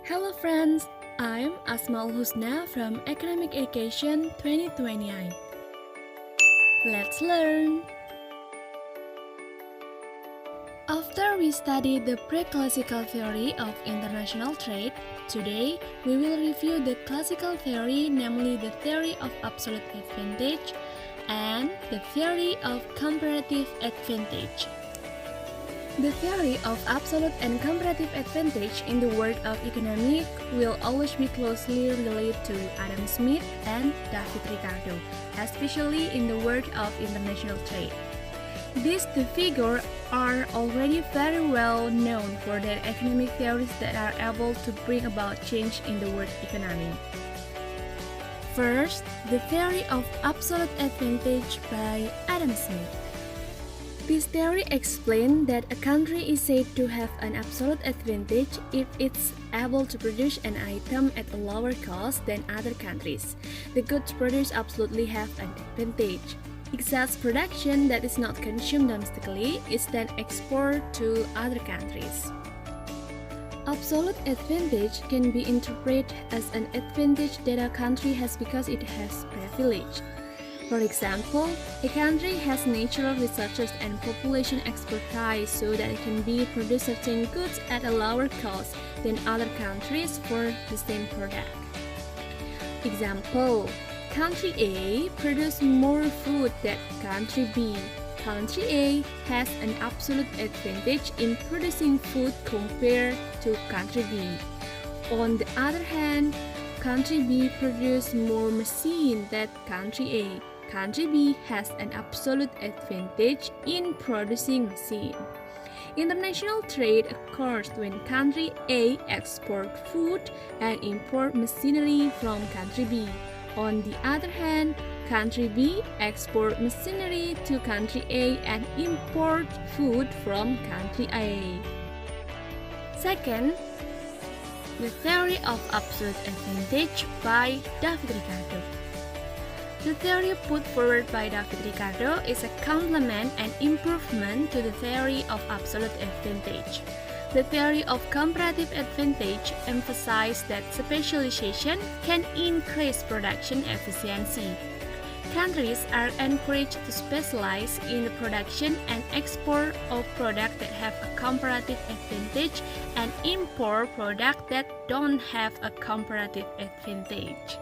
Hello friends, I'm Asmaul Husna from Economic Education 2029. Let's learn! After we study the pre-classical theory of international trade, today we will review the classical theory, namely the theory of absolute advantage and the theory of comparative advantage. The theory of absolute and comparative advantage in the world of economics will always be closely related to Adam Smith and David Ricardo, especially in the world of international trade. These two figures are already very well known for their economic theories that are able to bring about change in the world economy. First, the theory of absolute advantage by Adam Smith. This theory explains that a country is said to have an absolute advantage if it's able to produce an item at a lower cost than other countries. The goods produced absolutely have an advantage. Excess production that is not consumed domestically is then exported to other countries. Absolute advantage can be interpreted as an advantage that a country has because it has privilege. For example, a country has natural resources and population expertise so that it can produce certain goods at a lower cost than other countries for the same product. Example, country A produces more food than country B. Country A has an absolute advantage in producing food compared to country B. On the other hand, country B produces more machines than country A. Country B has an absolute advantage in producing machines. International trade occurs when country A exports food and imports machinery from country B. On the other hand, country B exports machinery to country A and imports food from country A. Second, the theory of absolute advantage by David Ricardo. The theory put forward by David Ricardo is a complement and improvement to the theory of absolute advantage. The theory of comparative advantage emphasizes that specialization can increase production efficiency. Countries are encouraged to specialize in the production and export of products that have a comparative advantage and import products that don't have a comparative advantage.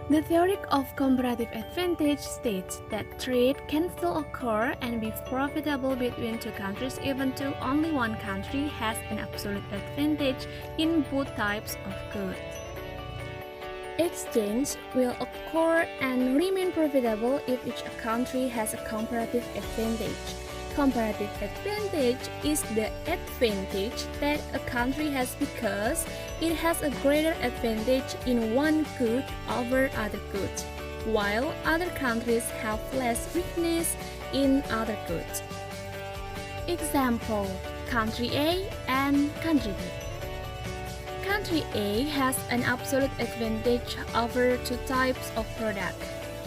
The theory of comparative advantage states that trade can still occur and be profitable between two countries even though only one country has an absolute advantage in both types of goods. Exchange will occur and remain profitable if each country has a comparative advantage. Comparative advantage is the advantage that a country has because it has a greater advantage in one good over other goods, while other countries have less weakness in other goods. Example, country A and country B. Country A has an absolute advantage over two types of product,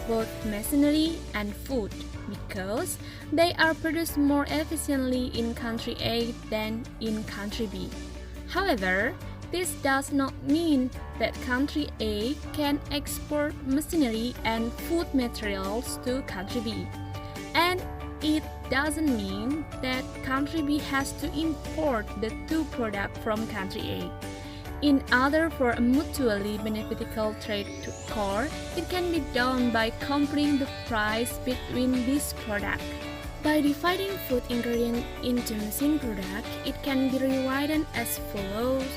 both machinery and food, because they are produced more efficiently in country A than in country B. However, this does not mean that country A can export machinery and food materials to country B, and it doesn't mean that country B has to import the two products from country A. In order for a mutually beneficial trade to occur, it can be done by comparing the price between these products. By dividing food ingredients into machine products, it can be rewritten as follows.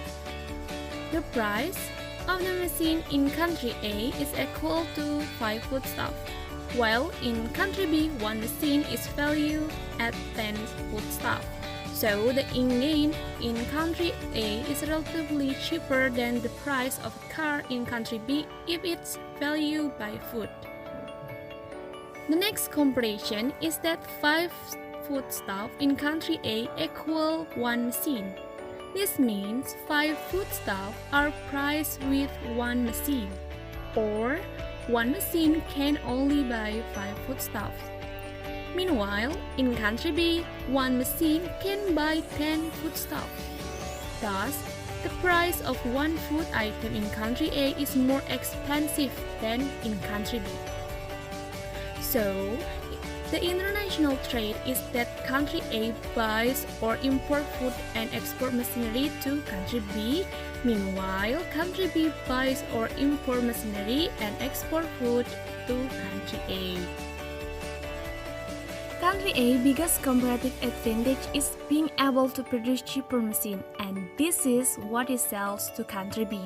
The price of the machine in country A is equal to 5 foodstuffs, while in country B, one machine is valued at 10 foodstuffs. So the ingredient in country A is relatively cheaper than the price of a car in country B if it's valued by food. The next comparison is that 5 foodstuffs in country A equal 1 machine. This means 5 foodstuffs are priced with 1 machine, or 1 machine can only buy 5 foodstuffs. Meanwhile, in country B, one machine can buy 10 foodstuffs. Thus, the price of one food item in country A is more expensive than in country B. So, the international trade is that country A buys or import food and export machinery to country B. Meanwhile, country B buys or import machinery and export food to country A. Country A biggest comparative advantage is being able to produce cheaper machine, and this is what it sells to country B.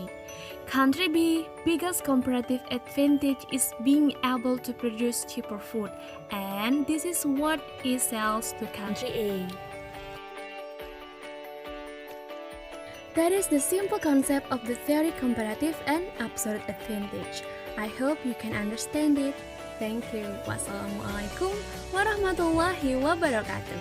Country B biggest comparative advantage is being able to produce cheaper food, and this is what it sells to country A. That is the simple concept of the theory comparative and absolute advantage. I hope you can understand it. Thank you. Wassalamualaikum warahmatullahi wabarakatuh.